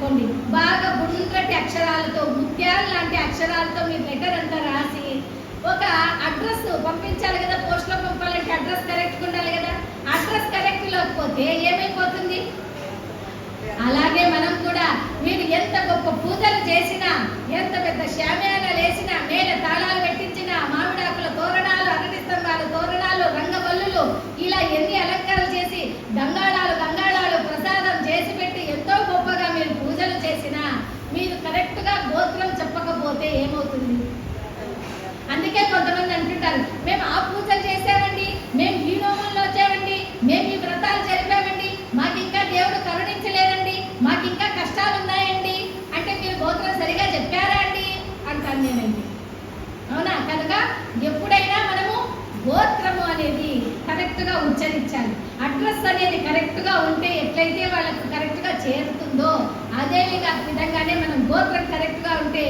అనుకోండి, బాగా గుండ్రటి అక్షరాలతో, ముత్యాలు లాంటి అక్షరాలతో మీరు లెటర్ అంతా రాసి ఒక అడ్రస్ పంపించాలి కదా, పోస్ట్లో పంపాలంటే అడ్రస్ కరెక్ట్గా ఉండాలి కదా. అడ్రస్ కరెక్ట్ లేకపోతే ఏమైపోతుంది? అలాగే మనం కూడా మీరు ఎంత గొప్ప పూజలు చేసినా, ఎంత పెద్ద శామ్యానాలు వేసినా, మేల తాళాలు పెట్టించినా, మామిడాకుల తోరణాలు, అరటి స్తంభాలు తోరణాలు, రంగవల్లులు, ఇలా ఎన్ని అలంకారాలు చేసి గంగాళాలు ప్రసాదం చేసి పెట్టి ఎంతో గొప్పగా మీరు పూజలు చేసినా మీరు కరెక్ట్గా గోత్రం చెప్పకపోతే ఏమవుతుంది? అందుకే కొంతమంది అంటుంటారు, మేము ఆ పూజలు చేసామండి, మేము ఈ నోముల్లో వచ్చామండి, మేము ఈ వ్రతాలు జరిపామండి, మాకు ఇంకా దేవుడు కరుణించలేదండి, మాకు ఇంకా కష్టాలు ఉన్నాయండి అంటే మీరు గోత్రం సరిగా చెప్పారా అండి అంటాను నేనండి. అవునా? కనుక ఎప్పుడైనా మనము గోత్రము అనేది కరెక్ట్గా ఉచ్చరించాలి. అడ్రస్ అనేది కరెక్ట్గా ఉంటే ఎట్లయితే వాళ్ళకు కరెక్ట్గా చేరుతుందో అదే విధంగానే మనం గోత్రం కరెక్ట్గా ఉంటే